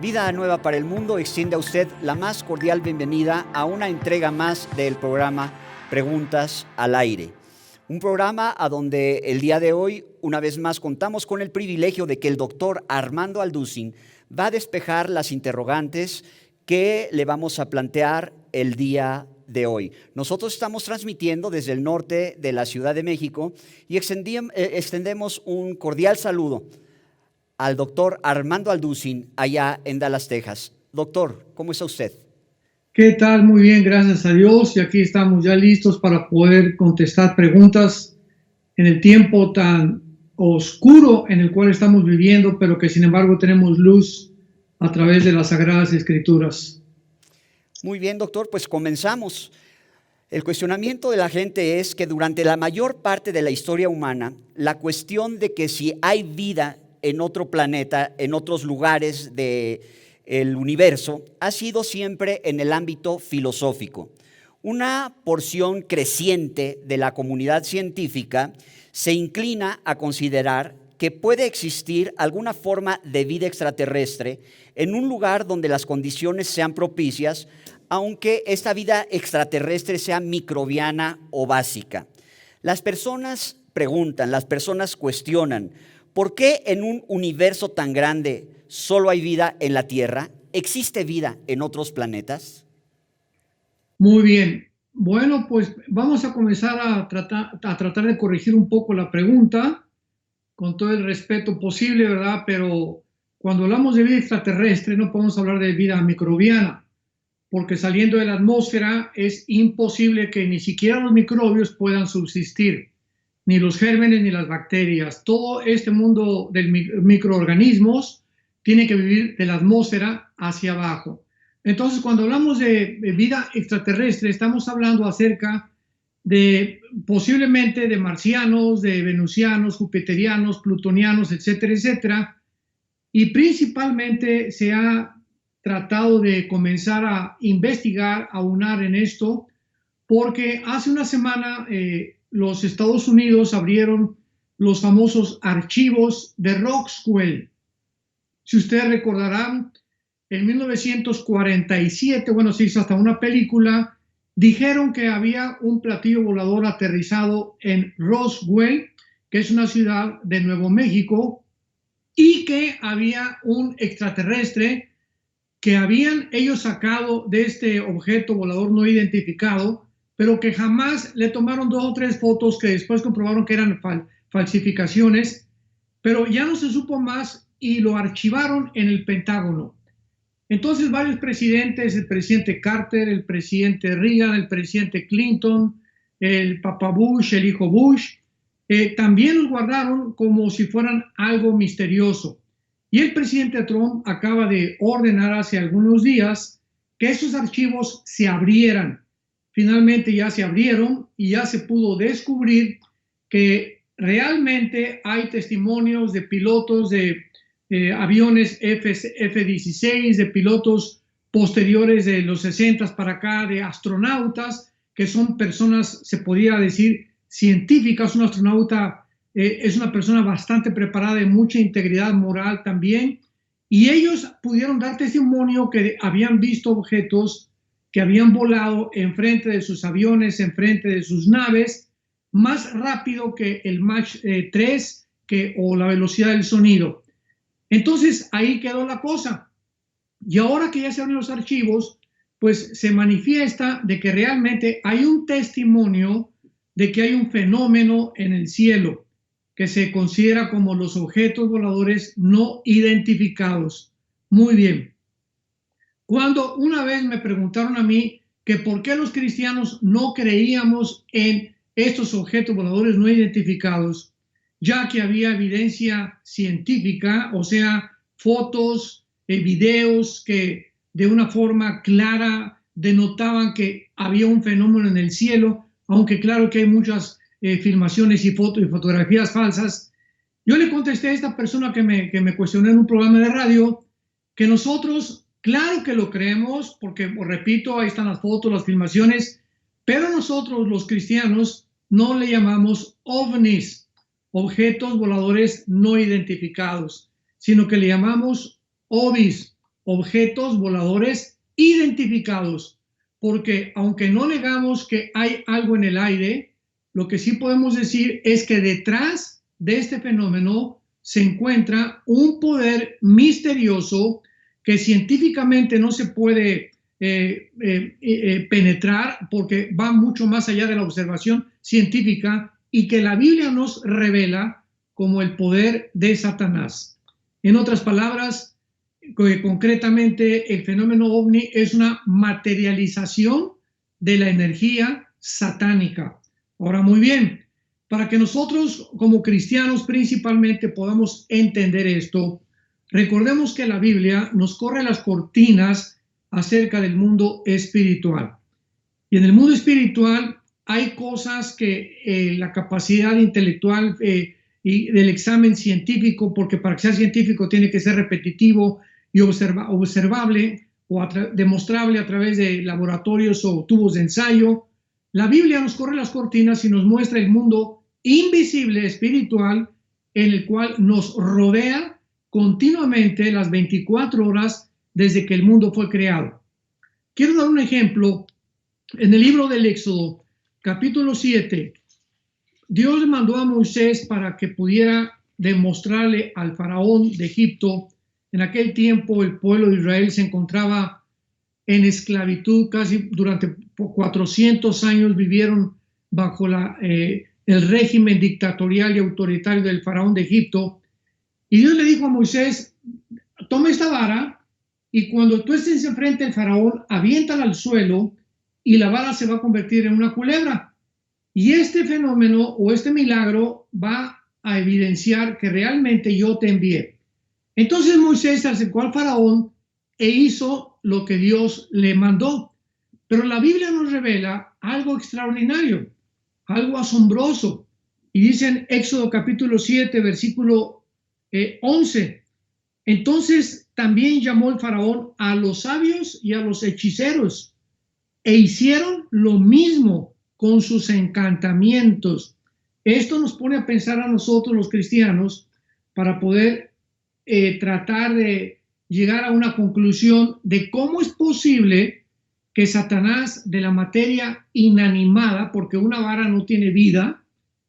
Vida Nueva para el Mundo extiende a usted la más cordial bienvenida a una entrega más del programa Preguntas al Aire. Un programa a donde el día de hoy, una vez más, contamos con el privilegio de que el doctor Armando Alducin va a despejar las interrogantes que le vamos a plantear el día de hoy. Nosotros estamos transmitiendo desde el norte de la Ciudad de México y extendemos un cordial saludo al doctor Armando Alducin allá en Dallas, Texas. Doctor, ¿cómo está usted? ¿Qué tal? Muy bien, gracias a Dios. Y aquí estamos ya listos para poder contestar preguntas en el tiempo tan oscuro en el cual estamos viviendo, pero que sin embargo tenemos luz a través de las Sagradas Escrituras. Muy bien, doctor, pues comenzamos. El cuestionamiento de la gente es que durante la mayor parte de la historia humana, la cuestión de que si hay vida en otro planeta, en otros lugares del universo, ha sido siempre en el ámbito filosófico. Una porción creciente de la comunidad científica se inclina a considerar que puede existir alguna forma de vida extraterrestre en un lugar donde las condiciones sean propicias, aunque esta vida extraterrestre sea microbiana o básica. Las personas preguntan, las personas cuestionan, ¿por qué en un universo tan grande solo hay vida en la Tierra? ¿Existe vida en otros planetas? Muy bien. Bueno, pues vamos a comenzar a tratar de corregir un poco la pregunta con todo el respeto posible, ¿verdad? Pero cuando hablamos de vida extraterrestre no podemos hablar de vida microbiana, porque saliendo de la atmósfera es imposible que ni siquiera los microbios puedan subsistir, ni los gérmenes ni las bacterias. Todo este mundo de microorganismos tiene que vivir de la atmósfera hacia abajo. Entonces, cuando hablamos de vida extraterrestre, estamos hablando acerca de posiblemente de marcianos, de venusianos, jupiterianos, plutonianos, etcétera, etcétera. Y principalmente se ha tratado de comenzar a investigar, a aunar en esto, porque hace una semana los Estados Unidos abrieron los famosos archivos de Roswell. Si ustedes recordarán, en 1947, bueno, se hizo hasta una película, dijeron que había un platillo volador aterrizado en Roswell, que es una ciudad de Nuevo México, y que había un extraterrestre que habían ellos sacado de este objeto volador no identificado, pero que jamás le tomaron 2 o 3 fotos que después comprobaron que eran falsificaciones, pero ya no se supo más y lo archivaron en el Pentágono. Entonces varios presidentes, el presidente Carter, el presidente Reagan, el presidente Clinton, el papá Bush, el hijo Bush, también los guardaron como si fueran algo misterioso. Y el presidente Trump acaba de ordenar hace algunos días que esos archivos se abrieran. Finalmente ya se abrieron y ya se pudo descubrir que realmente hay testimonios de pilotos de aviones F-16, de pilotos posteriores de los 60 para acá, de astronautas, que son personas, se podría decir, científicas. Un astronauta es una persona bastante preparada, de mucha integridad moral también, y ellos pudieron dar testimonio que habían visto objetos que habían volado enfrente de sus aviones, enfrente de sus naves, más rápido que el Mach 3 o la velocidad del sonido. Entonces ahí quedó la cosa. Y ahora que ya se abren los archivos, pues se manifiesta de que realmente hay un testimonio de que hay un fenómeno en el cielo que se considera como los objetos voladores no identificados. Muy bien. Cuando una vez me preguntaron a mí que por qué los cristianos no creíamos en estos objetos voladores no identificados, ya que había evidencia científica, o sea, fotos, videos que de una forma clara denotaban que había un fenómeno en el cielo, aunque claro que hay muchas filmaciones y fotografías falsas. Yo le contesté a esta persona que me cuestionó en un programa de radio que nosotros, claro que lo creemos, porque, repito, ahí están las fotos, las filmaciones, pero nosotros los cristianos no le llamamos ovnis, objetos voladores no identificados, sino que le llamamos OVNIs, objetos voladores identificados, porque aunque no negamos que hay algo en el aire, lo que sí podemos decir es que detrás de este fenómeno se encuentra un poder misterioso que científicamente no se puede penetrar porque va mucho más allá de la observación científica y que la Biblia nos revela como el poder de Satanás. En otras palabras, concretamente el fenómeno ovni es una materialización de la energía satánica. Ahora, muy bien, para que nosotros como cristianos principalmente podamos entender esto, recordemos que la Biblia nos corre las cortinas acerca del mundo espiritual. Y en el mundo espiritual hay cosas que la capacidad intelectual y del examen científico, porque para que sea científico tiene que ser repetitivo y observable o demostrable a través de laboratorios o tubos de ensayo. La Biblia nos corre las cortinas y nos muestra el mundo invisible espiritual en el cual nos rodea continuamente las 24 horas desde que el mundo fue creado. Quiero dar un ejemplo. En el libro del Éxodo, capítulo 7, Dios le mandó a Moisés para que pudiera demostrarle al faraón de Egipto. En aquel tiempo el pueblo de Israel se encontraba en esclavitud, casi durante 400 años vivieron bajo el régimen dictatorial y autoritario del faraón de Egipto. Y Dios le dijo a Moisés, toma esta vara y cuando tú estés enfrente del faraón, aviéntala al suelo y la vara se va a convertir en una culebra. Y este fenómeno o este milagro va a evidenciar que realmente yo te envié. Entonces Moisés se acercó al faraón e hizo lo que Dios le mandó. Pero la Biblia nos revela algo extraordinario, algo asombroso. Y dice en Éxodo capítulo 7, versículo 11. Entonces también llamó el faraón a los sabios y a los hechiceros e hicieron lo mismo con sus encantamientos. Esto nos pone a pensar a nosotros los cristianos para poder tratar de llegar a una conclusión de cómo es posible que Satanás de la materia inanimada, porque una vara no tiene vida,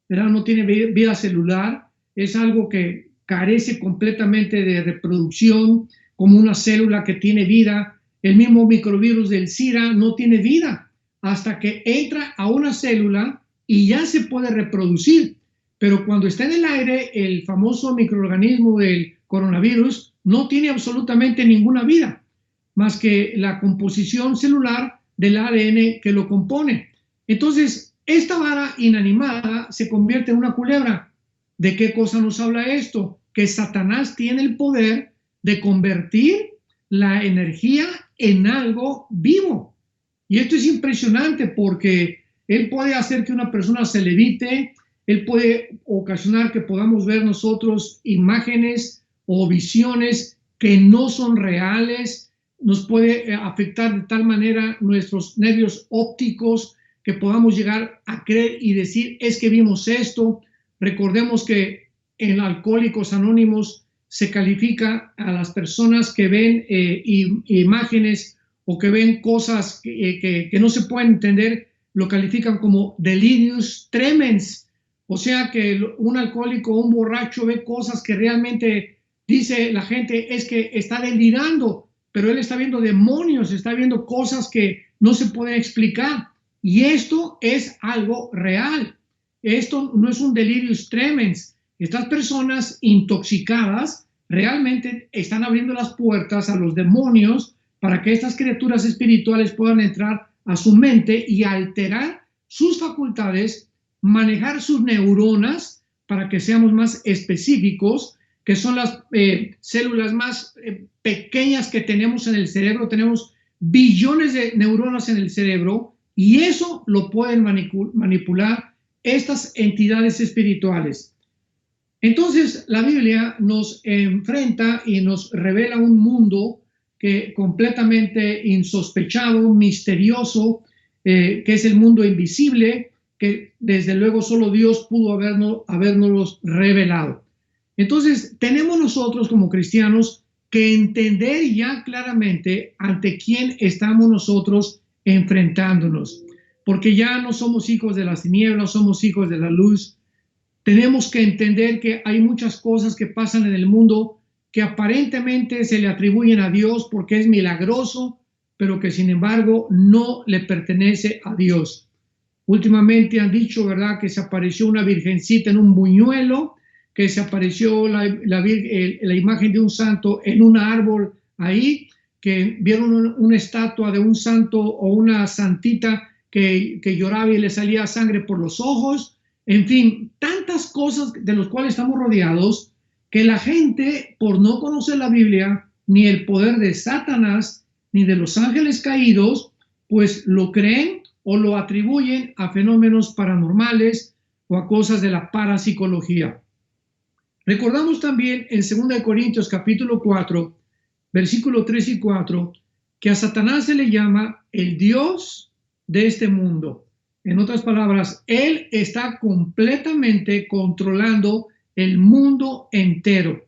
¿verdad? No tiene vida celular, es algo que carece completamente de reproducción, como una célula que tiene vida. El mismo microvirus del SIDA no tiene vida hasta que entra a una célula y ya se puede reproducir. Pero cuando está en el aire, el famoso microorganismo del coronavirus no tiene absolutamente ninguna vida, más que la composición celular del ADN que lo compone. Entonces, esta vara inanimada se convierte en una culebra. ¿De qué cosa nos habla esto? Que Satanás tiene el poder de convertir la energía en algo vivo. Y esto es impresionante porque él puede hacer que una persona se levite, él puede ocasionar que podamos ver nosotros imágenes o visiones que no son reales, nos puede afectar de tal manera nuestros nervios ópticos que podamos llegar a creer y decir, es que vimos esto. Recordemos que en Alcohólicos Anónimos se califica a las personas que ven imágenes o que ven cosas que no se pueden entender, lo califican como delirious tremens. O sea que un alcohólico o un borracho ve cosas que realmente dice la gente es que está delirando, pero él está viendo demonios, está viendo cosas que no se pueden explicar. Y esto es algo real. Esto no es un delirious tremens. Estas personas intoxicadas realmente están abriendo las puertas a los demonios para que estas criaturas espirituales puedan entrar a su mente y alterar sus facultades, manejar sus neuronas para que seamos más específicos, que son las células más pequeñas que tenemos en el cerebro. Tenemos billones de neuronas en el cerebro y eso lo pueden manipular estas entidades espirituales. Entonces la Biblia nos enfrenta y nos revela un mundo que completamente insospechado, misterioso, que es el mundo invisible, que desde luego solo Dios pudo habernos revelado. Entonces tenemos nosotros como cristianos que entender ya claramente ante quién estamos nosotros enfrentándonos, porque ya no somos hijos de las tinieblas, somos hijos de la luz. Tenemos que entender que hay muchas cosas que pasan en el mundo que aparentemente se le atribuyen a Dios porque es milagroso, pero que sin embargo no le pertenece a Dios. Últimamente han dicho, ¿verdad?, que se apareció una virgencita en un buñuelo, que se apareció la imagen de un santo en un árbol ahí, que vieron una estatua de un santo o una santita que lloraba y le salía sangre por los ojos. En fin, tantas cosas de las cuales estamos rodeados que la gente, por no conocer la Biblia, ni el poder de Satanás, ni de los ángeles caídos, pues lo creen o lo atribuyen a fenómenos paranormales o a cosas de la parapsicología. Recordamos también en 2 Corintios capítulo 4, versículo 3 y 4, que a Satanás se le llama el Dios de este mundo. En otras palabras, él está completamente controlando el mundo entero.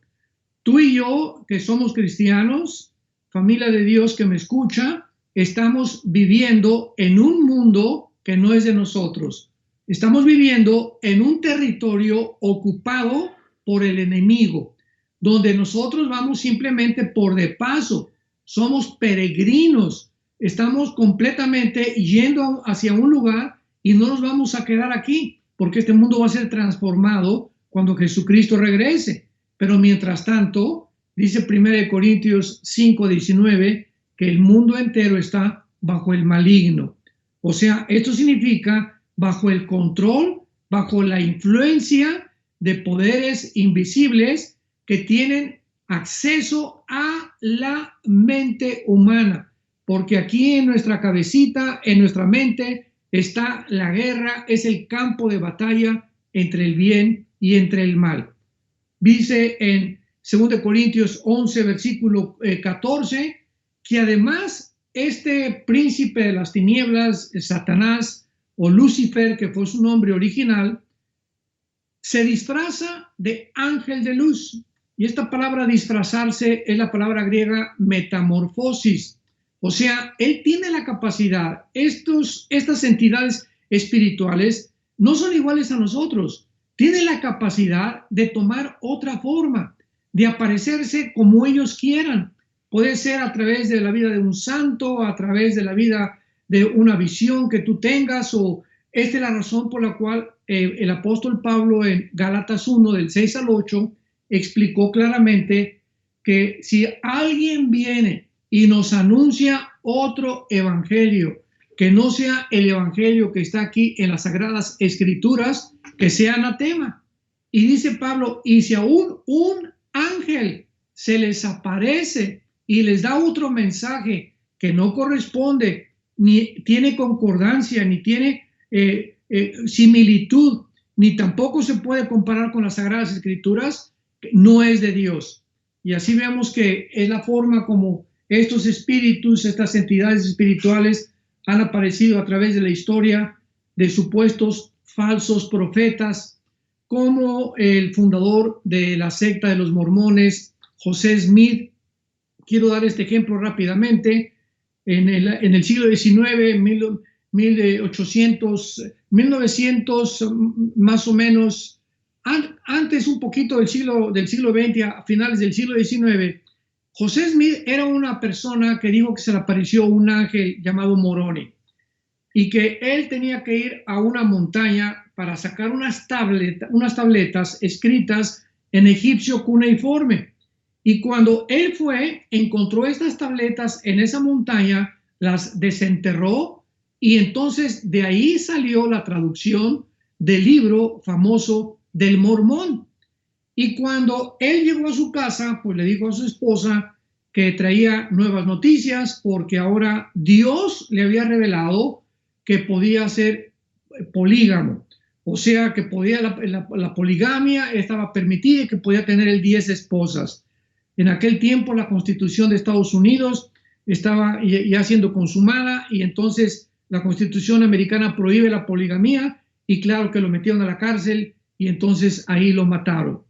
Tú y yo, que somos cristianos, familia de Dios que me escucha, estamos viviendo en un mundo que no es de nosotros. Estamos viviendo en un territorio ocupado por el enemigo, donde nosotros vamos simplemente por de paso. Somos peregrinos. Estamos completamente yendo hacia un lugar y no nos vamos a quedar aquí, porque este mundo va a ser transformado cuando Jesucristo regrese. Pero mientras tanto, dice 1 Corintios 5:19, que el mundo entero está bajo el maligno. O sea, esto significa bajo el control, bajo la influencia de poderes invisibles que tienen acceso a la mente humana. Porque aquí en nuestra cabecita, en nuestra mente, está la guerra, es el campo de batalla entre el bien y entre el mal. Dice en 2 Corintios 11, versículo 14, que además este príncipe de las tinieblas, Satanás o Lucifer, que fue su nombre original, se disfraza de ángel de luz. Y esta palabra disfrazarse es la palabra griega metamorfosis. O sea, él tiene la capacidad, estas entidades espirituales no son iguales a nosotros, tienen la capacidad de tomar otra forma, de aparecerse como ellos quieran. Puede ser a través de la vida de un santo, a través de la vida de una visión que tú tengas, o esta es la razón por la cual el apóstol Pablo en Gálatas 1, del 6 al 8, explicó claramente que si alguien viene y nos anuncia otro evangelio, que no sea el evangelio que está aquí en las Sagradas Escrituras, que sea anatema. Y dice Pablo, y si aún un ángel se les aparece y les da otro mensaje que no corresponde, ni tiene concordancia, ni tiene similitud, ni tampoco se puede comparar con las Sagradas Escrituras, no es de Dios. Y así vemos que es la forma como estos espíritus, estas entidades espirituales han aparecido a través de la historia de supuestos falsos profetas, como el fundador de la secta de los mormones, José Smith. Quiero dar este ejemplo rápidamente. En el siglo XIX, 1900 más o menos, antes un poquito del siglo XX, a finales del siglo XIX, José Smith era una persona que dijo que se le apareció un ángel llamado Moroni y que él tenía que ir a una montaña para sacar unas tabletas escritas en egipcio cuneiforme. Y cuando él fue, encontró estas tabletas en esa montaña, las desenterró y entonces de ahí salió la traducción del libro famoso del Mormón. Y cuando él llegó a su casa, pues le dijo a su esposa que traía nuevas noticias porque ahora Dios le había revelado que podía ser polígamo. O sea, que podía la poligamia estaba permitida y que podía tener 10 esposas. En aquel tiempo la Constitución de Estados Unidos estaba ya siendo consumada y entonces la Constitución americana prohíbe la poligamía y claro que lo metieron a la cárcel y entonces ahí lo mataron.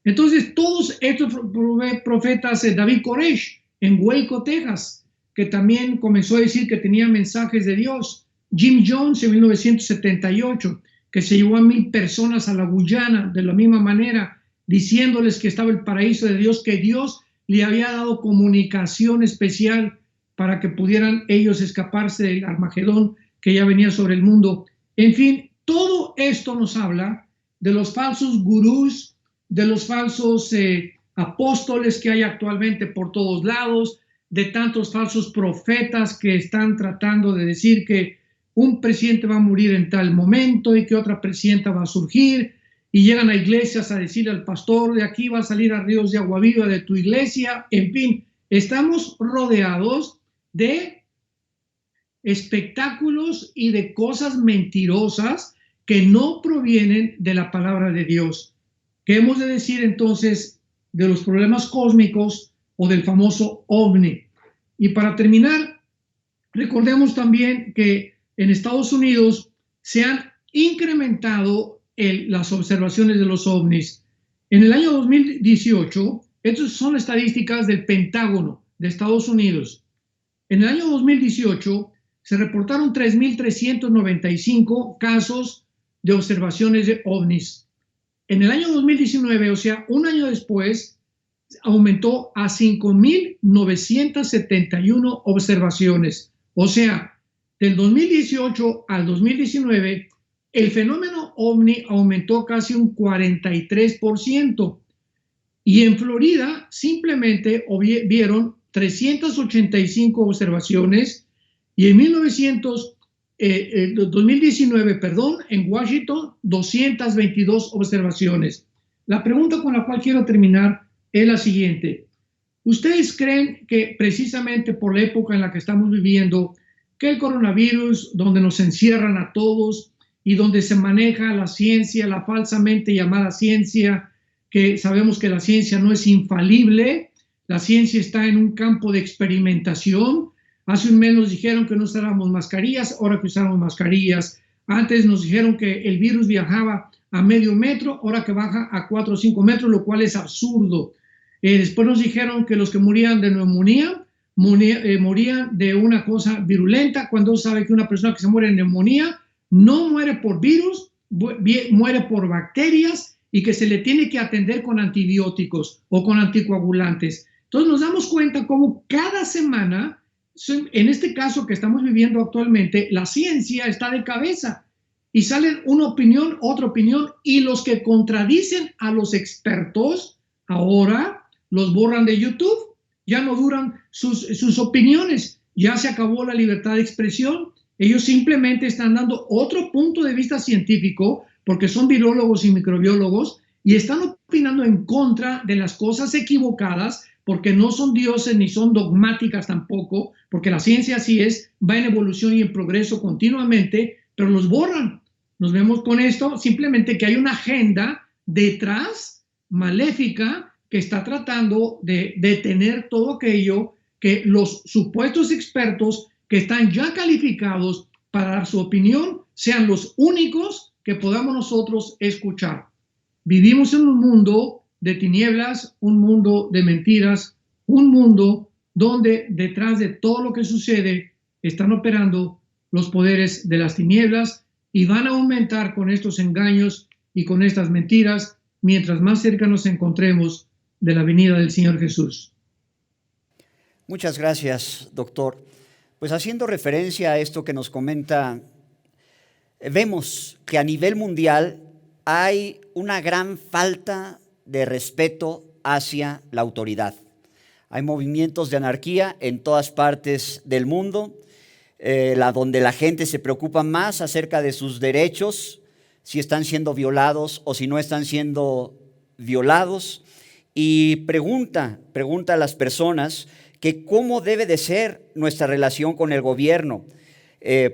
Entonces, todos estos profetas, David Koresh, en Waco, Texas, que también comenzó a decir que tenía mensajes de Dios. Jim Jones en 1978, que se llevó a 1,000 personas a la Guyana de la misma manera, diciéndoles que estaba el paraíso de Dios, que Dios le había dado comunicación especial para que pudieran ellos escaparse del Armagedón que ya venía sobre el mundo. En fin, todo esto nos habla de los falsos gurús, de los falsos apóstoles que hay actualmente por todos lados, de tantos falsos profetas que están tratando de decir que un presidente va a morir en tal momento y que otra presidenta va a surgir, y llegan a iglesias a decirle al pastor, de aquí va a salir a ríos de agua viva de tu iglesia. En fin, estamos rodeados de espectáculos y de cosas mentirosas que no provienen de la palabra de Dios. ¿Qué hemos de decir entonces de los problemas cósmicos o del famoso ovni? Y para terminar, recordemos también que en Estados Unidos se han incrementado las observaciones de los ovnis. En el año 2018, estas son estadísticas del Pentágono de Estados Unidos. En el año 2018 se reportaron 3,395 casos de observaciones de ovnis. En el año 2019, o sea, un año después, aumentó a 5,971 observaciones. O sea, del 2018 al 2019, el fenómeno ovni aumentó casi un 43%. Y en Florida simplemente vieron 385 observaciones, y en 2019, en Washington, 222 observaciones. La pregunta con la cual quiero terminar es la siguiente. ¿Ustedes creen que precisamente por la época en la que estamos viviendo, que el coronavirus, donde nos encierran a todos y donde se maneja la ciencia, la falsamente llamada ciencia, que sabemos que la ciencia no es infalible, la ciencia está en un campo de experimentación? Hace un mes nos dijeron que no usáramos mascarillas, ahora que usamos mascarillas. Antes nos dijeron que el virus viajaba a medio metro, ahora que baja a 4 o 5 metros, lo cual es absurdo. Después nos dijeron que los que morían de neumonía morían de una cosa virulenta, cuando sabe que una persona que se muere de neumonía no muere por virus, muere por bacterias, y que se le tiene que atender con antibióticos o con anticoagulantes. Entonces nos damos cuenta cómo cada semana, en este caso que estamos viviendo actualmente, la ciencia está de cabeza y salen una opinión, otra opinión, y los que contradicen a los expertos ahora los borran de YouTube. Ya no duran sus opiniones, ya se acabó la libertad de expresión. Ellos simplemente están dando otro punto de vista científico, porque son virólogos y microbiólogos, y están opinando en contra de las cosas equivocadas, porque no son dioses ni son dogmáticas tampoco, porque la ciencia así es, va en evolución y en progreso continuamente, pero los borran. Nos vemos con esto, simplemente que hay una agenda detrás, maléfica, que está tratando de detener todo aquello que los supuestos expertos que están ya calificados para dar su opinión sean los únicos que podamos nosotros escuchar. Vivimos en un mundo de tinieblas, un mundo de mentiras, un mundo donde detrás de todo lo que sucede están operando los poderes de las tinieblas, y van a aumentar con estos engaños y con estas mentiras mientras más cerca nos encontremos de la venida del Señor Jesús. Muchas gracias, doctor. Pues haciendo referencia a esto que nos comenta, vemos que a nivel mundial hay una gran falta de respeto hacia la autoridad. Hay movimientos de anarquía en todas partes del mundo, donde la gente se preocupa más acerca de sus derechos, si están siendo violados o si no están siendo violados, y pregunta a las personas que cómo debe de ser nuestra relación con el gobierno.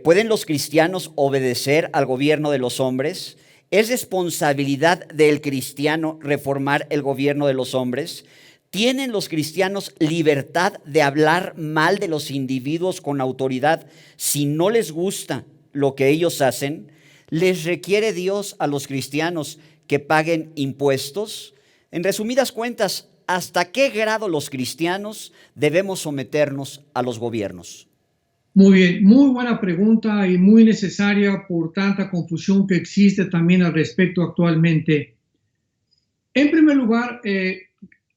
¿Pueden los cristianos obedecer al gobierno de los hombres? ¿Es responsabilidad del cristiano reformar el gobierno de los hombres? ¿Tienen los cristianos libertad de hablar mal de los individuos con autoridad si no les gusta lo que ellos hacen? ¿Les requiere Dios a los cristianos que paguen impuestos? En resumidas cuentas, ¿hasta qué grado los cristianos debemos someternos a los gobiernos? Muy bien, muy buena pregunta y muy necesaria por tanta confusión que existe también al respecto actualmente. En primer lugar,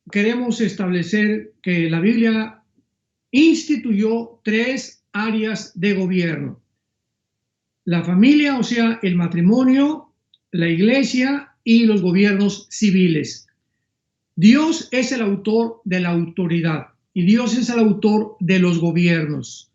queremos establecer que la Biblia instituyó 3 áreas de gobierno: la familia, o sea, el matrimonio, la iglesia y los gobiernos civiles. Dios es el autor de la autoridad y Dios es el autor de los gobiernos.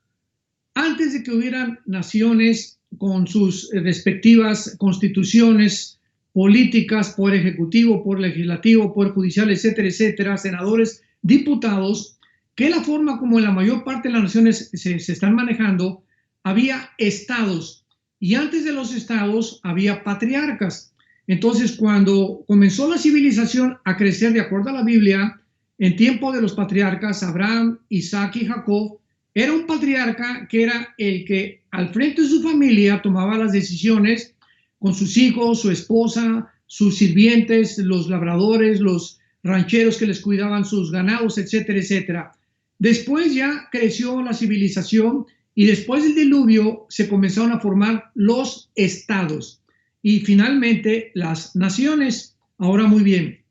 Antes de que hubieran naciones con sus respectivas constituciones políticas, poder ejecutivo, poder legislativo, poder judicial, etcétera, etcétera, senadores, diputados, que es la forma como en la mayor parte de las naciones se están manejando, había estados, y antes de los estados había patriarcas. Entonces, cuando comenzó la civilización a crecer de acuerdo a la Biblia, en tiempo de los patriarcas Abraham, Isaac y Jacob, era un patriarca que era el que al frente de su familia tomaba las decisiones con sus hijos, su esposa, sus sirvientes, los labradores, los rancheros que les cuidaban sus ganados, etcétera, etcétera. Después ya creció la civilización y después del diluvio se comenzaron a formar los estados y finalmente las naciones. Ahora, muy bien,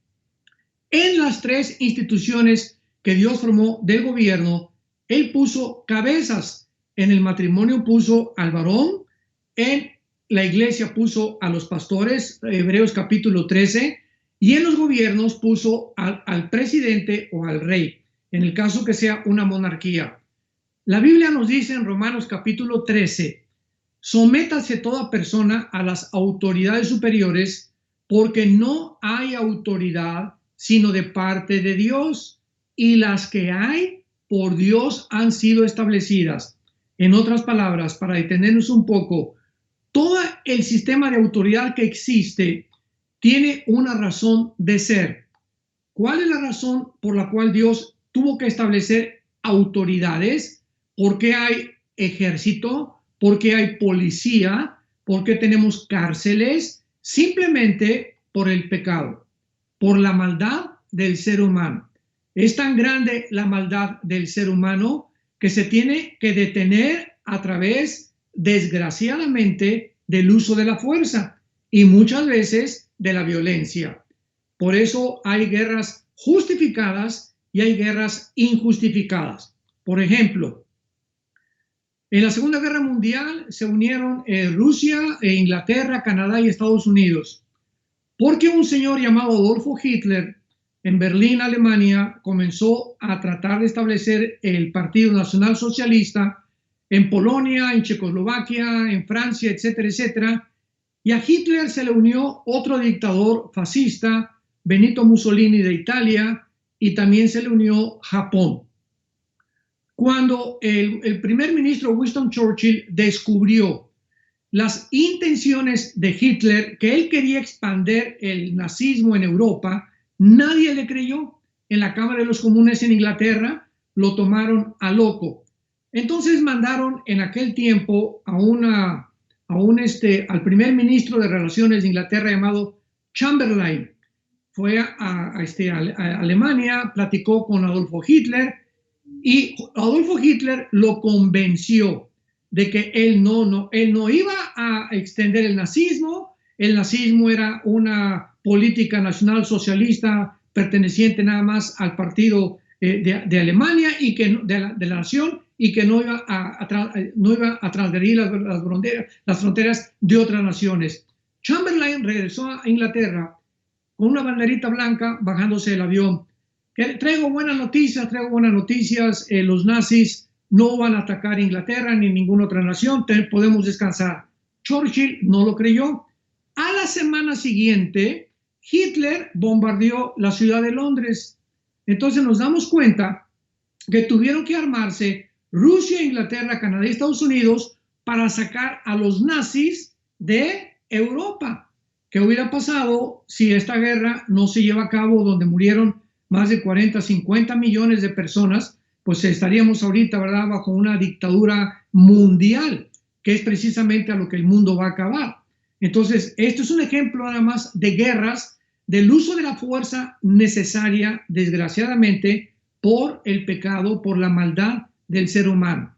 en las 3 instituciones que Dios formó del gobierno, Él puso cabezas. En el matrimonio puso al varón, en la iglesia puso a los pastores, Hebreos capítulo 13, y en los gobiernos puso al presidente o al rey, en el caso que sea una monarquía. La Biblia nos dice en Romanos capítulo 13, sométase toda persona a las autoridades superiores, porque no hay autoridad sino de parte de Dios, y las que hay por Dios han sido establecidas. En otras palabras, para detenernos un poco, todo el sistema de autoridad que existe tiene una razón de ser. ¿Cuál es la razón por la cual Dios tuvo que establecer autoridades? ¿Por qué hay ejército? ¿Por qué hay policía? ¿Por qué tenemos cárceles? Simplemente por el pecado, por la maldad del ser humano. Es tan grande la maldad del ser humano que se tiene que detener a través, desgraciadamente, del uso de la fuerza y muchas veces de la violencia. Por eso hay guerras justificadas y hay guerras injustificadas. Por ejemplo, en la Segunda Guerra Mundial se unieron Rusia, Inglaterra, Canadá y Estados Unidos, porque un señor llamado Adolfo Hitler en Berlín, Alemania, comenzó a tratar de establecer el Partido Nacional Socialista en Polonia, en Checoslovaquia, en Francia, etcétera, etcétera. Y a Hitler se le unió otro dictador fascista, Benito Mussolini de Italia, y también se le unió Japón. Cuando el primer ministro Winston Churchill descubrió las intenciones de Hitler, que él quería expandir el nazismo en Europa, nadie le creyó. En la Cámara de los Comunes en Inglaterra lo tomaron a loco. Entonces mandaron en aquel tiempo al primer ministro de Relaciones de Inglaterra llamado Chamberlain. Fue a Alemania, platicó con Adolfo Hitler y Adolfo Hitler lo convenció de que él no iba a extender el nazismo. El nazismo era una política nacional socialista perteneciente nada más al partido de Alemania y que de la nación, y que no iba a transgredir las fronteras de otras naciones. Chamberlain regresó a Inglaterra con una banderita blanca bajándose del avión. Traigo buenas noticias, los nazis no van a atacar Inglaterra ni ninguna otra nación, podemos descansar. Churchill no lo creyó. A la semana siguiente, Hitler bombardeó la ciudad de Londres. Entonces nos damos cuenta que tuvieron que armarse Rusia, Inglaterra, Canadá y Estados Unidos para sacar a los nazis de Europa. ¿Qué hubiera pasado si esta guerra no se lleva a cabo, donde murieron más de 40, 50 millones de personas? Pues estaríamos ahorita, ¿verdad?, bajo una dictadura mundial, que es precisamente a lo que el mundo va a acabar. Entonces, esto es un ejemplo nada más de guerras del uso de la fuerza necesaria, desgraciadamente, por el pecado, por la maldad del ser humano.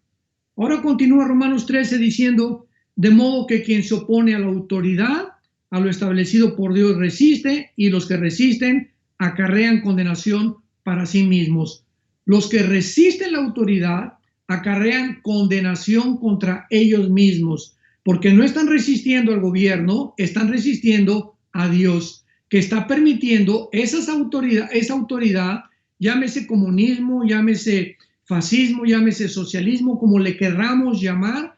Ahora continúa Romanos 13 diciendo, de modo que quien se opone a la autoridad, a lo establecido por Dios resiste, y los que resisten acarrean condenación para sí mismos. Los que resisten la autoridad acarrean condenación contra ellos mismos, porque no están resistiendo al gobierno, están resistiendo a Dios, que está permitiendo esa autoridad, llámese comunismo, llámese fascismo, llámese socialismo, como le querramos llamar,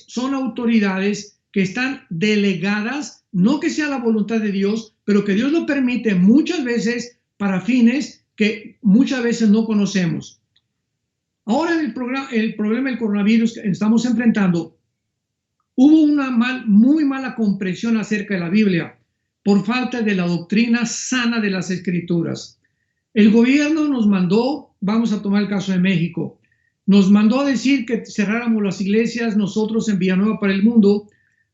son autoridades que están delegadas, no que sea la voluntad de Dios, pero que Dios lo permite muchas veces para fines que muchas veces no conocemos. Ahora el problema del coronavirus que estamos enfrentando, hubo una muy mala comprensión acerca de la Biblia por falta de la doctrina sana de las Escrituras. El gobierno nos mandó, vamos a tomar el caso de México, nos mandó a decir que cerráramos las iglesias nosotros en Villanueva para el Mundo,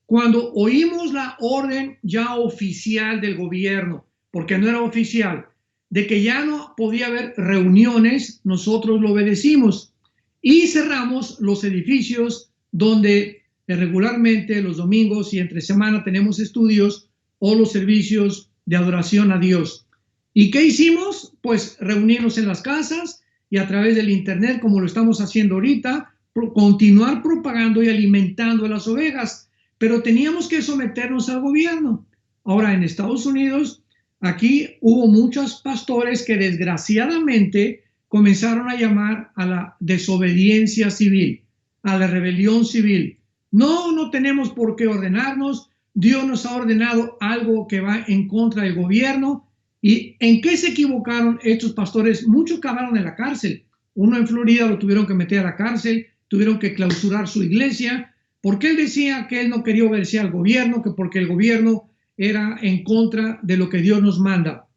cuando oímos la orden ya oficial del gobierno, porque no era oficial, de que ya no podía haber reuniones, nosotros lo obedecimos y cerramos los edificios donde regularmente los domingos y entre semana tenemos estudios o los servicios de adoración a Dios. ¿Y qué hicimos? Pues reunirnos en las casas y a través del internet, como lo estamos haciendo ahorita, continuar propagando y alimentando a las ovejas, pero teníamos que someternos al gobierno. Ahora, en Estados Unidos, aquí hubo muchos pastores que desgraciadamente comenzaron a llamar a la desobediencia civil, a la rebelión civil. No tenemos por qué ordenarnos. Dios nos ha ordenado algo que va en contra del gobierno. ¿Y en qué se equivocaron estos pastores? Muchos acabaron en la cárcel. Uno en Florida lo tuvieron que meter a la cárcel, tuvieron que clausurar su iglesia, porque él decía que él no quería obedecer al gobierno, que porque el gobierno era en contra de lo que Dios nos manda.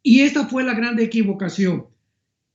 Y esta fue la gran equivocación.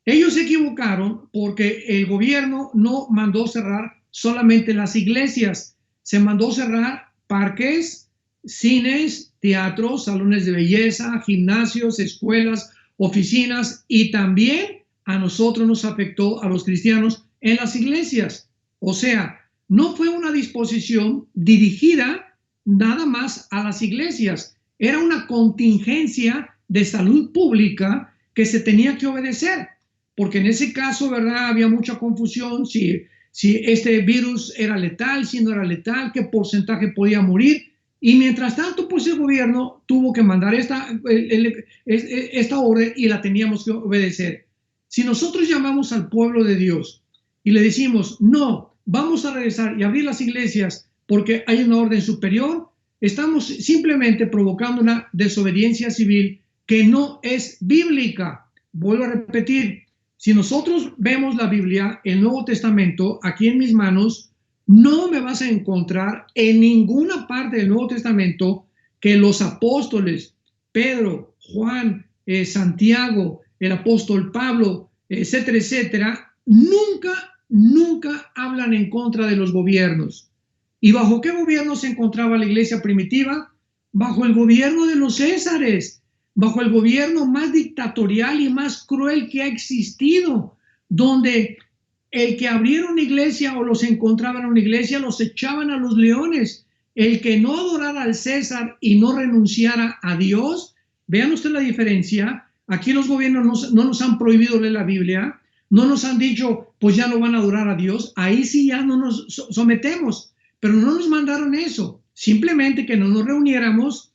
Ellos se equivocaron porque el gobierno no mandó cerrar solamente las iglesias, se mandó cerrar parques, cines, teatros, salones de belleza, gimnasios, escuelas, oficinas, y también a nosotros nos afectó, a los cristianos, en las iglesias. O sea, no fue una disposición dirigida nada más a las iglesias, era una contingencia de salud pública que se tenía que obedecer, porque en ese caso, ¿verdad?, había mucha confusión si este virus era letal, si no era letal, qué porcentaje podía morir. Y mientras tanto, pues el gobierno tuvo que mandar esta orden y la teníamos que obedecer. Si nosotros llamamos al pueblo de Dios y le decimos, no, vamos a regresar y abrir las iglesias porque hay una orden superior, estamos simplemente provocando una desobediencia civil que no es bíblica. Vuelvo a repetir, si nosotros vemos la Biblia, el Nuevo Testamento, aquí en mis manos, no me vas a encontrar en ninguna parte del Nuevo Testamento que los apóstoles, Pedro, Juan, Santiago, el apóstol Pablo, etcétera, etcétera, nunca hablan en contra de los gobiernos. ¿Y bajo qué gobierno se encontraba la iglesia primitiva? Bajo el gobierno de los Césares, bajo el gobierno más dictatorial y más cruel que ha existido, donde el que abriera una iglesia o los encontraban en una iglesia los echaban a los leones. El que no adorara al César y no renunciara a Dios, vean ustedes la diferencia. Aquí los gobiernos no nos han prohibido leer la Biblia, no nos han dicho, pues ya no van a adorar a Dios, ahí sí ya no nos sometemos, pero no nos mandaron eso, simplemente que no nos reuniéramos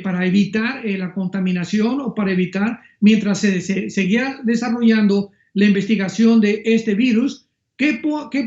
para evitar la contaminación o para evitar, mientras se seguía desarrollando la investigación de este virus, qué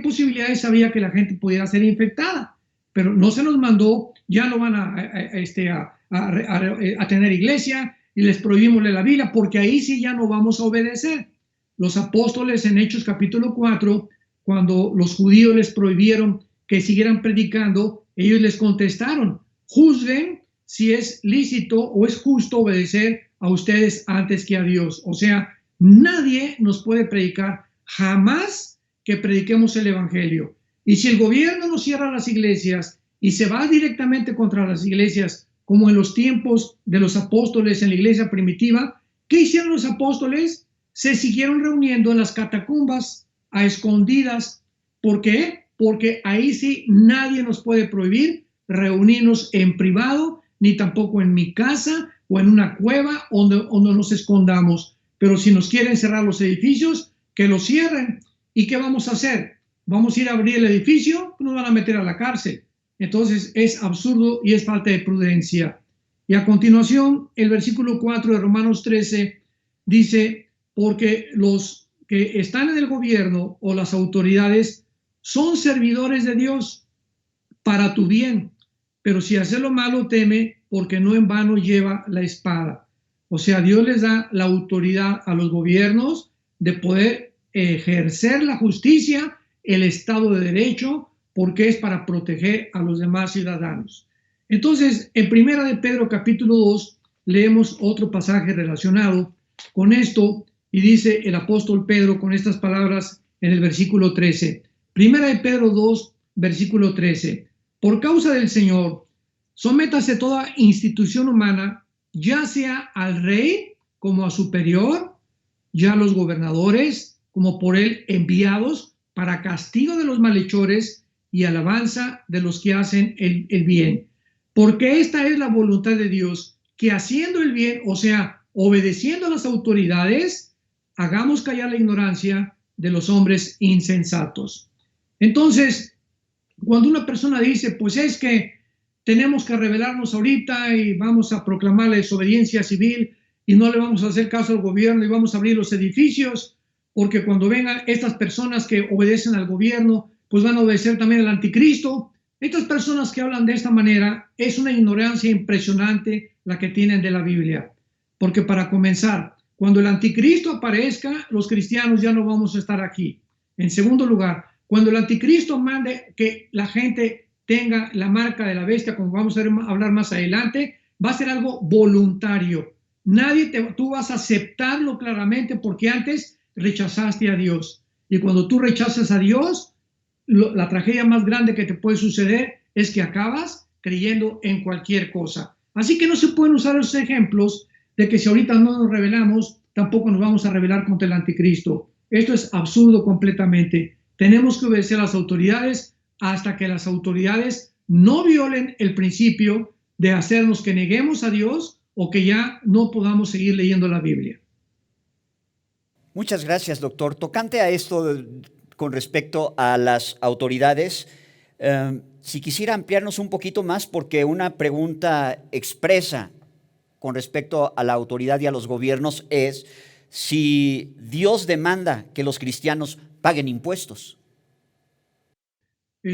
posibilidades había que la gente pudiera ser infectada. Pero no se nos mandó, ya no van a tener iglesia y les prohibimos la Biblia, porque ahí sí ya no vamos a obedecer. Los apóstoles en Hechos capítulo 4, cuando los judíos les prohibieron que siguieran predicando, ellos les contestaron, juzguen si es lícito o es justo obedecer a ustedes antes que a Dios. O sea, nadie nos puede predicar jamás que prediquemos el evangelio. Y si el gobierno nos cierra las iglesias y se va directamente contra las iglesias como en los tiempos de los apóstoles en la iglesia primitiva. ¿Qué hicieron los apóstoles? Se siguieron reuniendo en las catacumbas a escondidas. ¿Por qué? Porque ahí sí nadie nos puede prohibir reunirnos en privado, ni tampoco en mi casa o en una cueva donde nos escondamos. Pero si nos quieren cerrar los edificios, que los cierren. ¿Y qué vamos a hacer? ¿Vamos a ir a abrir el edificio? Nos van a meter a la cárcel. Entonces es absurdo y es falta de prudencia. Y a continuación, el versículo 4 de Romanos 13 dice, porque los que están en el gobierno o las autoridades son servidores de Dios para tu bien, pero si hace lo malo teme, porque no en vano lleva la espada. O sea, Dios les da la autoridad a los gobiernos de poder ejercer la justicia, el Estado de Derecho, porque es para proteger a los demás ciudadanos. Entonces, en Primera de Pedro capítulo 2, leemos otro pasaje relacionado con esto, y dice el apóstol Pedro con estas palabras en el versículo 13. Primera de Pedro 2, versículo 13. Por causa del Señor, sométase toda institución humana, ya sea al rey como a superior, ya a los gobernadores como por él enviados para castigo de los malhechores y alabanza de los que hacen el bien. Porque esta es la voluntad de Dios, que haciendo el bien, o sea, obedeciendo a las autoridades, hagamos callar la ignorancia de los hombres insensatos. Entonces, cuando una persona dice, pues es que tenemos que rebelarnos ahorita y vamos a proclamar la desobediencia civil y no le vamos a hacer caso al gobierno y vamos a abrir los edificios, porque cuando vengan estas personas que obedecen al gobierno, pues van a obedecer también al anticristo. Estas personas que hablan de esta manera, es una ignorancia impresionante la que tienen de la Biblia. Porque para comenzar, cuando el anticristo aparezca, los cristianos ya no vamos a estar aquí. En segundo lugar, cuando el anticristo mande que la gente tenga la marca de la bestia, como vamos a hablar más adelante, va a ser algo voluntario. Tú vas a aceptarlo claramente porque antes rechazaste a Dios. Y cuando tú rechazas a Dios, la tragedia más grande que te puede suceder es que acabas creyendo en cualquier cosa. Así que no se pueden usar esos ejemplos de que si ahorita no nos rebelamos, tampoco nos vamos a rebelar contra el anticristo. Esto es absurdo completamente. Tenemos que obedecer a las autoridades hasta que las autoridades no violen el principio de hacernos que neguemos a Dios o que ya no podamos seguir leyendo la Biblia. Muchas gracias, doctor. Tocante a esto con respecto a las autoridades, si quisiera ampliarnos un poquito más, porque una pregunta expresa con respecto a la autoridad y a los gobiernos es si Dios demanda que los cristianos paguen impuestos.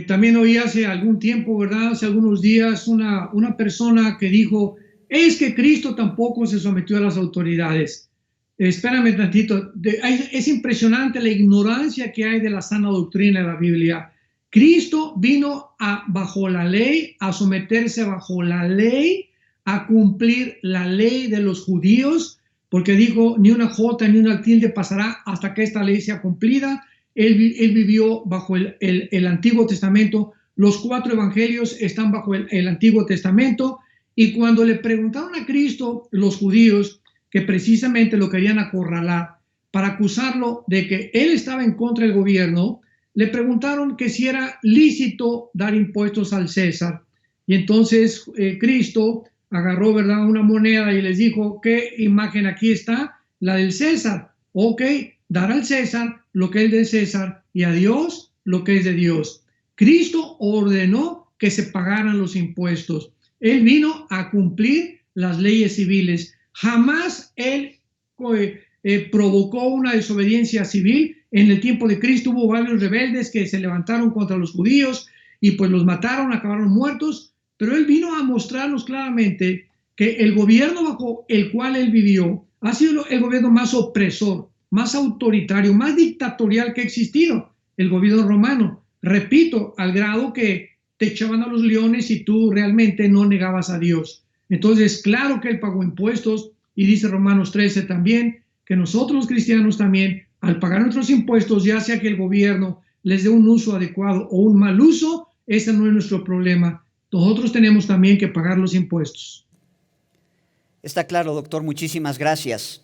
También oí hace algún tiempo, ¿verdad? Hace algunos días una persona que dijo, es que Cristo tampoco se sometió a las autoridades. Espérame tantito, es impresionante la ignorancia que hay de la sana doctrina de la Biblia. Cristo vino bajo la ley, a someterse bajo la ley, a cumplir la ley de los judíos, porque dijo, ni una jota ni una tilde pasará hasta que esta ley sea cumplida. Él vivió bajo el Antiguo Testamento, los 4 evangelios están bajo el Antiguo Testamento, y cuando le preguntaron a Cristo los judíos, que precisamente lo querían acorralar para acusarlo de que él estaba en contra del gobierno, le preguntaron que si era lícito dar impuestos al César. Y entonces Cristo agarró, ¿verdad?, una moneda y les dijo, ¿qué imagen aquí está? La del César. Ok, dar al César lo que es de César y a Dios lo que es de Dios. Cristo ordenó que se pagaran los impuestos. Él vino a cumplir las leyes civiles. Jamás él provocó una desobediencia civil. En el tiempo de Cristo hubo varios rebeldes que se levantaron contra los judíos y pues los mataron, acabaron muertos, pero él vino a mostrarnos claramente que el gobierno bajo el cual él vivió ha sido el gobierno más opresor, más autoritario, más dictatorial que ha existido, el gobierno romano. Repito, al grado que te echaban a los leones y tú realmente no negabas a Dios. Entonces, claro que él pagó impuestos y dice Romanos 13 también que nosotros los cristianos también, al pagar nuestros impuestos, ya sea que el gobierno les dé un uso adecuado o un mal uso, ese no es nuestro problema. nosotros tenemos también que pagar los impuestos. Está claro, doctor, muchísimas gracias.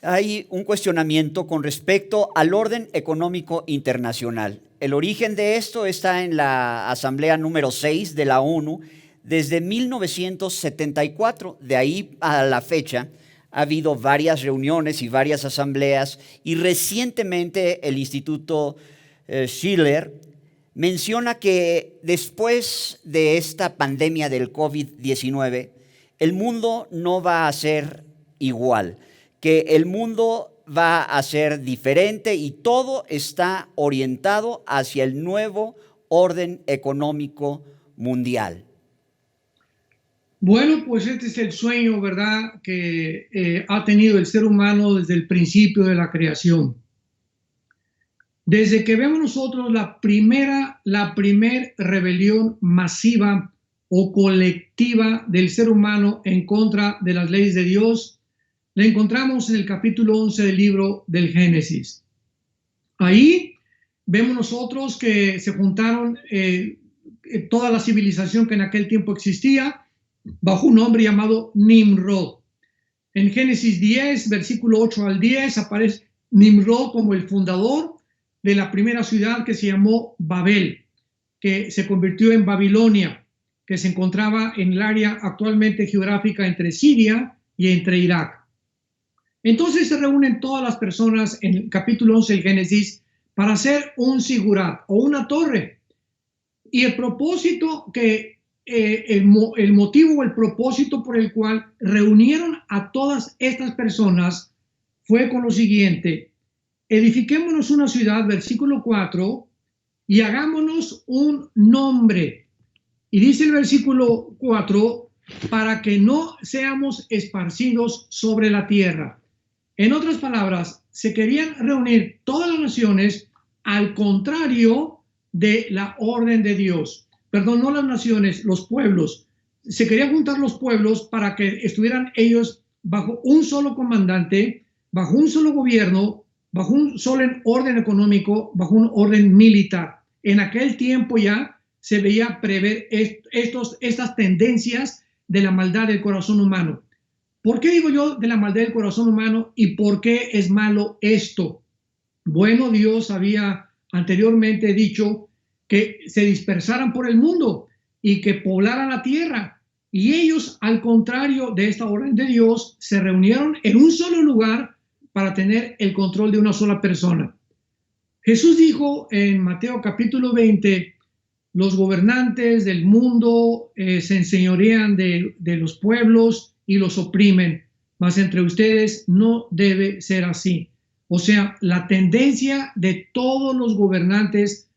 Hay un cuestionamiento con respecto al orden económico internacional. El origen de esto está en la Asamblea número 6 de la ONU desde 1974. De ahí a la fecha ha habido varias reuniones y varias asambleas, y recientemente el Instituto Schiller menciona que después de esta pandemia del COVID-19, el mundo no va a ser igual, que el mundo va a ser diferente y todo está orientado hacia el nuevo orden económico mundial. Bueno, pues este es el sueño, ¿verdad?, que ha tenido el ser humano desde el principio de la creación. Desde que vemos nosotros la primer rebelión masiva o colectiva del ser humano en contra de las leyes de Dios, la encontramos en el capítulo 11 del libro del Génesis. Ahí vemos nosotros que se juntaron toda la civilización que en aquel tiempo existía bajo un hombre llamado Nimrod. En Génesis 10, versículo 8 al 10, aparece Nimrod como el fundador de la primera ciudad que se llamó Babel, que se convirtió en Babilonia, que se encontraba en el área actualmente geográfica entre Siria y entre Irak. Entonces se reúnen todas las personas en el capítulo 11 del Génesis para hacer un sigurat o una torre. Y el propósito el motivo o el propósito por el cual reunieron a todas estas personas fue con lo siguiente: edifiquémonos una ciudad, versículo 4, y hagámonos un nombre. Y dice el versículo 4, para que no seamos esparcidos sobre la tierra. En otras palabras, se querían reunir todas las naciones al contrario de la orden de Dios. Perdón, no las naciones, los pueblos. Se querían juntar los pueblos para que estuvieran ellos bajo un solo comandante, bajo un solo gobierno, bajo un solo orden económico, bajo un orden militar. En aquel tiempo ya se veía prever estas tendencias de la maldad del corazón humano. ¿Por qué digo yo de la maldad del corazón humano y por qué es malo esto? Bueno, Dios había anteriormente dicho que se dispersaran por el mundo y que poblaran la tierra. Y ellos, al contrario de esta orden de Dios, se reunieron en un solo lugar para tener el control de una sola persona. Jesús dijo en Mateo capítulo 20, los gobernantes del mundo se enseñorean de los pueblos y los oprimen, mas entre ustedes no debe ser así. O sea, la tendencia de todos los gobernantes,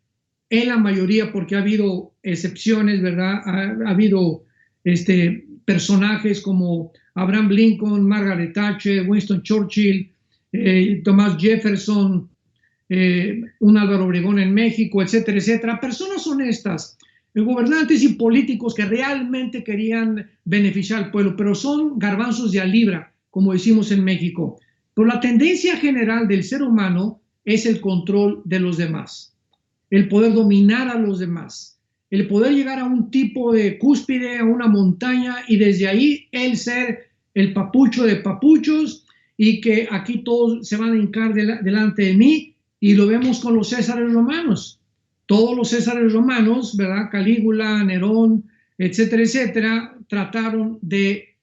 en la mayoría, porque ha habido excepciones, ¿verdad? Ha habido personajes como Abraham Lincoln, Margaret Thatcher, Winston Churchill, Thomas Jefferson, un Álvaro Obregón en México, etcétera, etcétera. Personas honestas, gobernantes y políticos que realmente querían beneficiar al pueblo, pero son garbanzos de a libra, como decimos en México. Pero la tendencia general del ser humano es el control de los demás, el poder dominar a los demás, el poder llegar a un tipo de cúspide, a una montaña, y desde ahí el ser el papucho de papuchos, y que aquí todos se van a hincar delante de mí. Y lo vemos con los césares romanos. Todos los césares romanos, ¿verdad? Calígula, Nerón, etcétera, etcétera, trataron de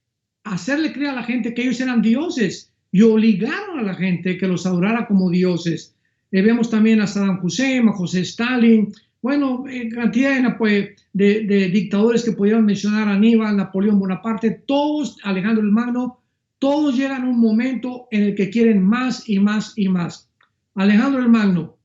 hacerle creer a la gente que ellos eran dioses y obligaron a la gente que los adorara como dioses. Vemos también a Saddam Hussein, a José Stalin, bueno, cantidad de dictadores que podían mencionar, Aníbal, Napoleón Bonaparte, todos, Alejandro el Magno, todos llegan a un momento en el que quieren más y más y más. Alejandro el Magno,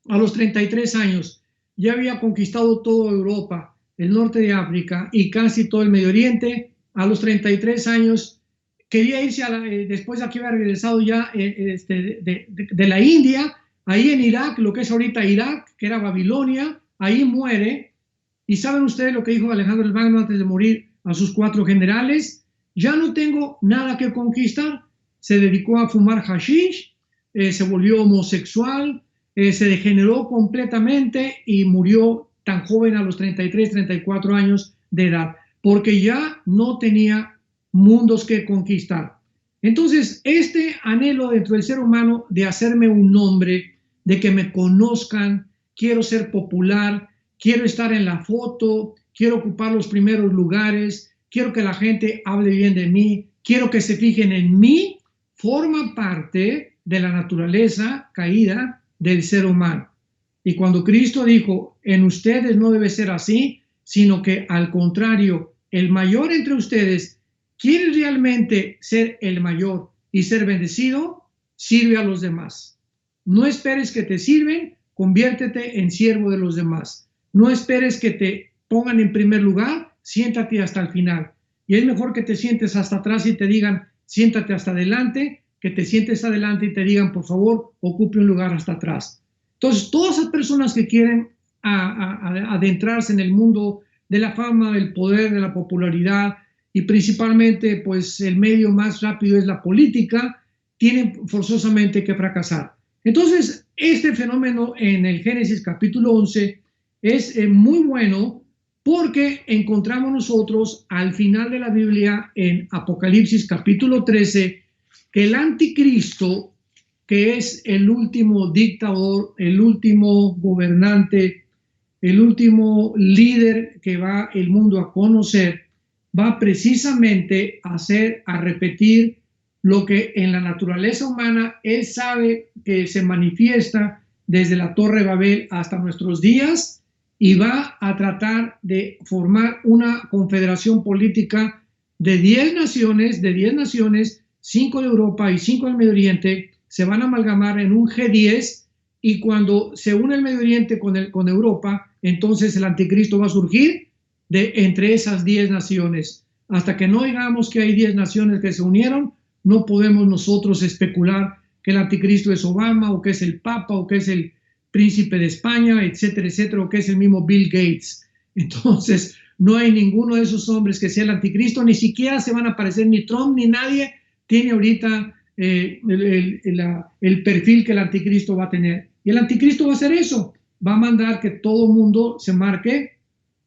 a los 33 años, ya había conquistado toda Europa, el norte de África y casi todo el Medio Oriente. A los 33 años quería irse, después de que había regresado ya de la India, ahí en Irak, lo que es ahorita Irak, que era Babilonia, ahí muere. ¿Y saben ustedes lo que dijo Alejandro el Magno antes de morir a sus 4 generales? Ya no tengo nada que conquistar. Se dedicó a fumar hashish, se volvió homosexual, se degeneró completamente y murió tan joven, a los 33, 34 años, de edad, porque ya no tenía mundos que conquistar. Entonces, este anhelo dentro del ser humano de hacerme un nombre, de que me conozcan, quiero ser popular, quiero estar en la foto, quiero ocupar los primeros lugares, quiero que la gente hable bien de mí, quiero que se fijen en mí, forma parte de la naturaleza caída del ser humano. Y cuando Cristo dijo, en ustedes no debe ser así, sino que al contrario, el mayor entre ustedes quiere realmente ser el mayor y ser bendecido, sirve a los demás. No esperes que te sirven, conviértete en siervo de los demás. No esperes que te pongan en primer lugar, siéntate hasta el final. Y es mejor que te sientes hasta atrás y te digan, siéntate hasta adelante, que te sientes adelante y te digan, por favor, ocupe un lugar hasta atrás. Entonces, todas esas personas que quieren adentrarse en el mundo de la fama, del poder, de la popularidad, y principalmente, pues, el medio más rápido es la política, tienen forzosamente que fracasar. Entonces, este fenómeno en el Génesis capítulo 11 es muy bueno porque encontramos nosotros al final de la Biblia en Apocalipsis capítulo 13 que el anticristo, que es el último dictador, el último gobernante, el último líder que va el mundo a conocer, va precisamente a repetir lo que en la naturaleza humana él sabe que se manifiesta desde la Torre de Babel hasta nuestros días, y va a tratar de formar una confederación política de 10 naciones, 5 de Europa y 5 del Medio Oriente, se van a amalgamar en un G10, y cuando se une el Medio Oriente con Europa, entonces el anticristo va a surgir entre esas 10 naciones. Hasta que no digamos que hay 10 naciones que se unieron, no podemos nosotros especular que el anticristo es Obama, o que es el Papa, o que es el príncipe de España, etcétera, etcétera, o que es el mismo Bill Gates. Entonces, no hay ninguno de esos hombres que sea el anticristo, ni siquiera se van a aparecer ni Trump, ni nadie tiene ahorita el perfil que el anticristo va a tener. Y el anticristo va a hacer eso, va a mandar que todo mundo se marque,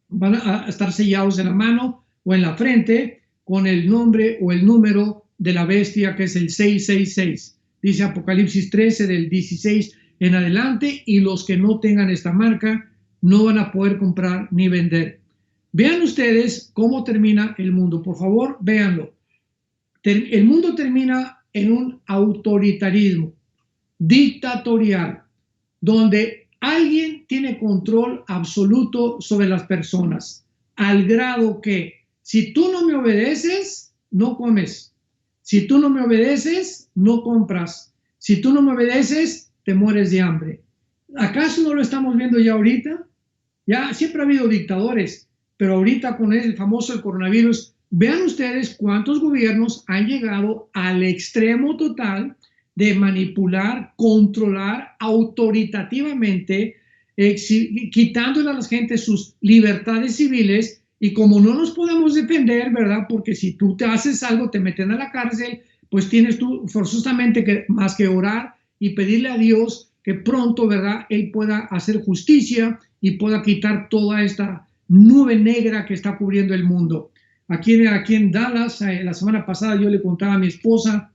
van a estar sellados en la mano o en la frente con el nombre o el número de la bestia, que es el 666. Dice Apocalipsis 13 del 16 en adelante, y los que no tengan esta marca no van a poder comprar ni vender. Vean ustedes cómo termina el mundo, por favor, véanlo. El mundo termina en un autoritarismo dictatorial, donde alguien tiene control absoluto sobre las personas, al grado que si tú no me obedeces, no comes. Si tú no me obedeces, no compras. Si tú no me obedeces, te mueres de hambre. ¿Acaso no lo estamos viendo ya ahorita? Ya siempre ha habido dictadores, pero ahorita con el famoso coronavirus, vean ustedes cuántos gobiernos han llegado al extremo total de manipular, controlar autoritativamente, quitándole a la gente sus libertades civiles. Y como no nos podemos defender, ¿verdad? Porque si tú te haces algo, te meten a la cárcel, pues tienes tú forzosamente que más que orar y pedirle a Dios que pronto, ¿verdad?, Él pueda hacer justicia y pueda quitar toda esta nube negra que está cubriendo el mundo. Aquí en Dallas, la semana pasada yo le contaba a mi esposa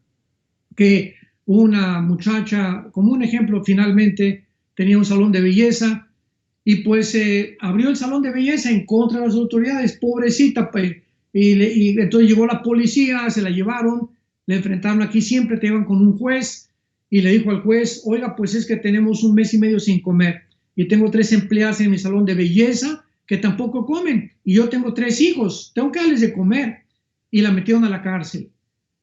que una muchacha, como un ejemplo, finalmente tenía un salón de belleza, y pues abrió el salón de belleza en contra de las autoridades, pobrecita, pues, y entonces llegó la policía, se la llevaron, le enfrentaron. Aquí siempre te llevan con un juez, y le dijo al juez, oiga, pues es que tenemos un mes y medio sin comer, y tengo 3 empleadas en mi salón de belleza que tampoco comen, y yo tengo 3 hijos, tengo que darles de comer, y la metieron a la cárcel.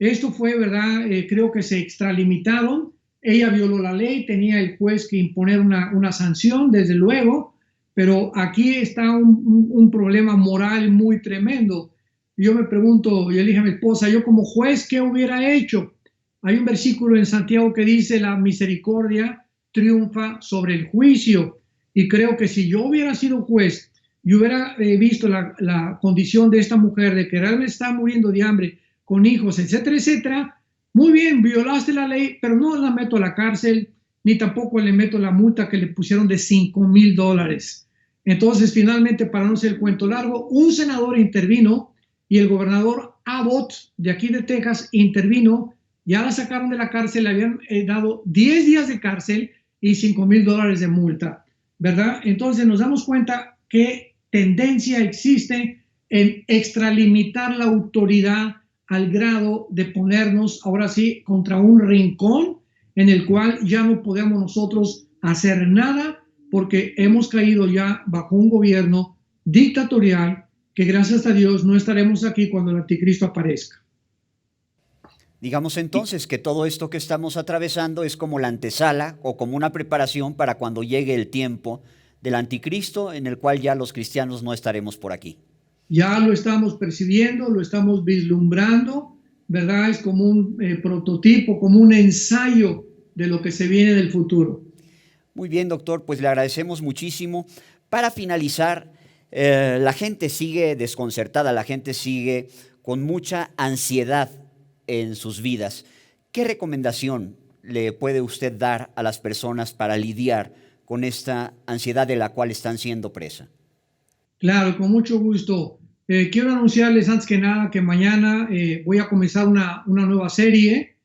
Esto fue, ¿verdad? Creo que se extralimitaron. Ella violó la ley, tenía el juez que imponer una sanción, desde luego, pero aquí está un problema moral muy tremendo. Yo me pregunto, yo le dije a mi esposa, yo como juez, ¿qué hubiera hecho? Hay un versículo en Santiago que dice, la misericordia triunfa sobre el juicio, y creo que si yo hubiera sido juez y hubiera visto la condición de esta mujer, de que realmente está muriendo de hambre, con hijos, etcétera, etcétera, muy bien, violaste la ley, pero no la meto a la cárcel, ni tampoco le meto la multa que le pusieron de $5,000. Entonces, finalmente, para no hacer el cuento largo, un senador intervino y el gobernador Abbott, de aquí de Texas, intervino. Ya la sacaron de la cárcel, le habían dado 10 días de cárcel y $5,000 de multa, ¿verdad? Entonces nos damos cuenta que tendencia existe en extralimitar la autoridad al grado de ponernos ahora sí contra un rincón en el cual ya no podemos nosotros hacer nada porque hemos caído ya bajo un gobierno dictatorial que gracias a Dios no estaremos aquí cuando el anticristo aparezca. Digamos entonces que todo esto que estamos atravesando es como la antesala o como una preparación para cuando llegue el tiempo del anticristo en el cual ya los cristianos no estaremos por aquí. Ya lo estamos percibiendo, lo estamos vislumbrando, ¿verdad? Es como un prototipo, como un ensayo de lo que se viene del futuro. Muy bien, doctor, pues le agradecemos muchísimo. Para finalizar, la gente sigue desconcertada, la gente sigue con mucha ansiedad en sus vidas. ¿Qué recomendación le puede usted dar a las personas para lidiar con esta ansiedad de la cual están siendo presa? Claro, con mucho gusto. Quiero anunciarles antes que nada que mañana voy a comenzar una nueva serie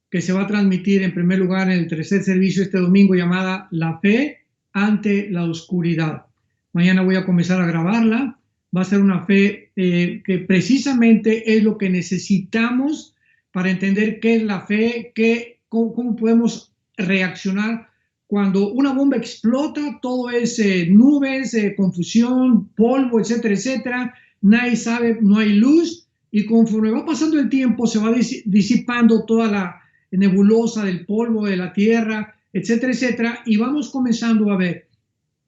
que se va a transmitir en primer lugar en el tercer servicio este domingo llamada La Fe ante la Oscuridad. Mañana voy a comenzar a grabarla. Va a ser una fe que precisamente es lo que necesitamos para entender qué es la fe, cómo podemos reaccionar cuando una bomba explota. Todo es nubes, confusión, polvo, etcétera, etcétera. Nadie sabe, no hay luz y conforme va pasando el tiempo se va disipando toda la nebulosa del polvo de la tierra, etcétera, etcétera, y vamos comenzando a ver.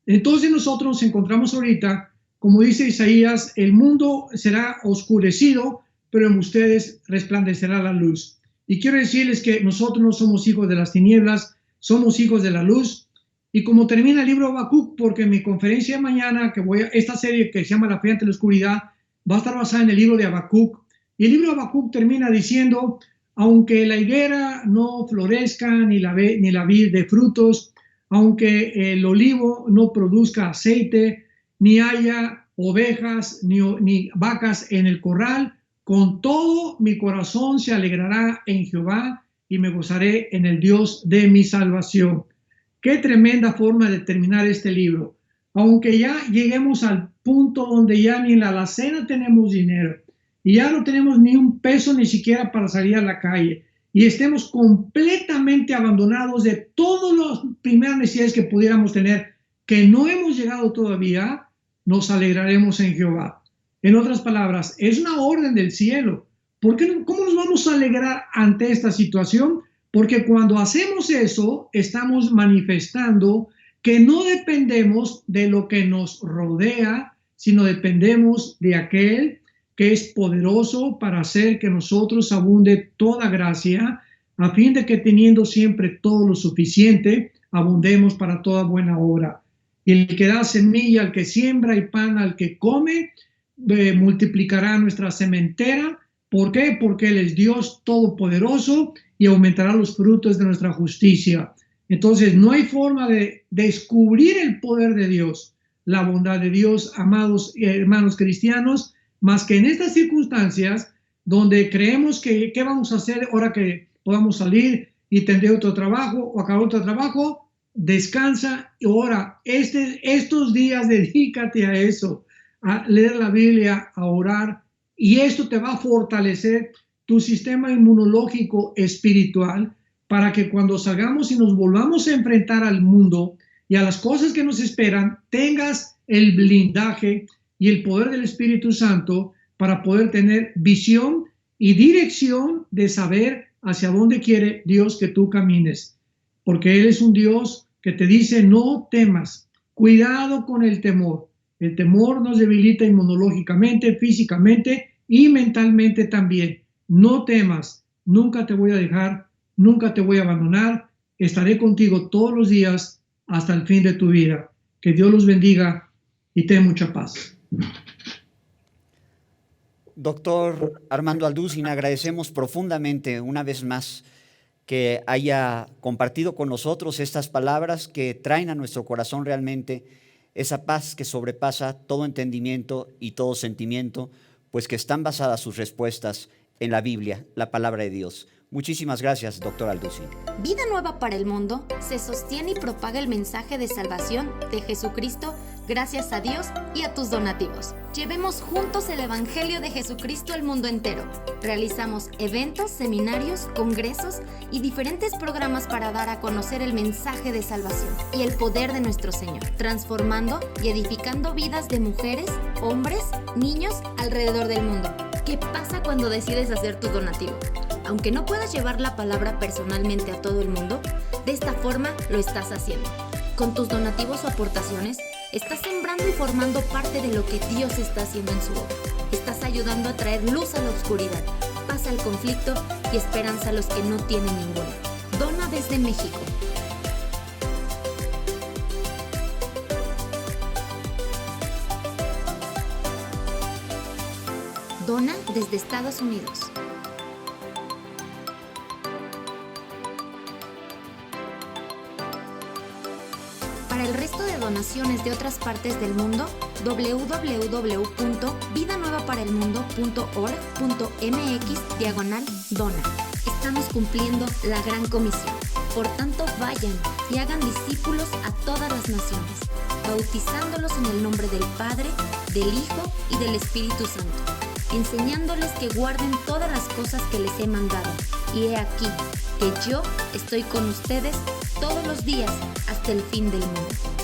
Entonces nosotros nos encontramos ahorita, como dice Isaías, el mundo será oscurecido, pero en ustedes resplandecerá la luz. Y quiero decirles que nosotros no somos hijos de las tinieblas, somos hijos de la luz. Y como termina el libro de Habacuc, porque en mi conferencia de mañana, esta serie que se llama La Fe ante la Oscuridad, va a estar basada en el libro de Habacuc. Y el libro de Habacuc termina diciendo, aunque la higuera no florezca, ni la vid de frutos, aunque el olivo no produzca aceite, ni haya ovejas ni vacas en el corral, con todo mi corazón se alegrará en Jehová y me gozaré en el Dios de mi salvación. Qué tremenda forma de terminar este libro. Aunque ya lleguemos al punto donde ya ni en la alacena tenemos dinero y ya no tenemos ni un peso ni siquiera para salir a la calle y estemos completamente abandonados de todas las primeras necesidades que pudiéramos tener, que no hemos llegado todavía, nos alegraremos en Jehová. En otras palabras, es una orden del cielo. ¿Cómo nos vamos a alegrar ante esta situación? Porque cuando hacemos eso, estamos manifestando que no dependemos de lo que nos rodea, sino dependemos de aquel que es poderoso para hacer que nosotros abunde toda gracia, a fin de que teniendo siempre todo lo suficiente, abundemos para toda buena obra. Y el que da semilla al que siembra y pan al que come, multiplicará nuestra sementera. ¿Por qué? Porque Él es Dios todopoderoso y aumentará los frutos de nuestra justicia. Entonces, no hay forma de descubrir el poder de Dios, la bondad de Dios, amados hermanos cristianos, más que en estas circunstancias donde creemos que qué vamos a hacer ahora que podamos salir y tener otro trabajo o acabar otro trabajo. Descansa y ora. Estos días dedícate a eso, a leer la Biblia, a orar, y esto te va a fortalecer tu sistema inmunológico espiritual para que cuando salgamos y nos volvamos a enfrentar al mundo y a las cosas que nos esperan, tengas el blindaje y el poder del Espíritu Santo para poder tener visión y dirección de saber hacia dónde quiere Dios que tú camines. Porque Él es un Dios que te dice, no temas, cuidado con el temor. El temor nos debilita inmunológicamente, físicamente y mentalmente también. No temas, nunca te voy a dejar, nunca te voy a abandonar, estaré contigo todos los días hasta el fin de tu vida. Que Dios los bendiga y ten mucha paz. Doctor Armando Alducin, agradecemos profundamente una vez más que haya compartido con nosotros estas palabras que traen a nuestro corazón realmente esa paz que sobrepasa todo entendimiento y todo sentimiento, pues que están basadas sus respuestas en la Biblia, la palabra de Dios. Muchísimas gracias, doctor Alducin. Vida Nueva para el Mundo se sostiene y propaga el mensaje de salvación de Jesucristo gracias a Dios y a tus donativos. Llevemos juntos el Evangelio de Jesucristo al mundo entero. Realizamos eventos, seminarios, congresos y diferentes programas para dar a conocer el mensaje de salvación y el poder de nuestro Señor, transformando y edificando vidas de mujeres, hombres, niños alrededor del mundo. ¿Qué pasa cuando decides hacer tu donativo? Aunque no puedas llevar la palabra personalmente a todo el mundo, de esta forma lo estás haciendo. Con tus donativos o aportaciones, estás sembrando y formando parte de lo que Dios está haciendo en su obra. Estás ayudando a traer luz a la oscuridad, paz al conflicto y esperanza a los que no tienen ninguna. Dona desde México. Dona desde Estados Unidos. Para el resto de donaciones de otras partes del mundo, www.vidanuevaparelmundo.org.mx/dona. Estamos cumpliendo la gran comisión. Por tanto, vayan y hagan discípulos a todas las naciones, bautizándolos en el nombre del Padre, del Hijo y del Espíritu Santo, enseñándoles que guarden todas las cosas que les he mandado. Y he aquí que yo estoy con ustedes todos los días hasta el fin del mundo.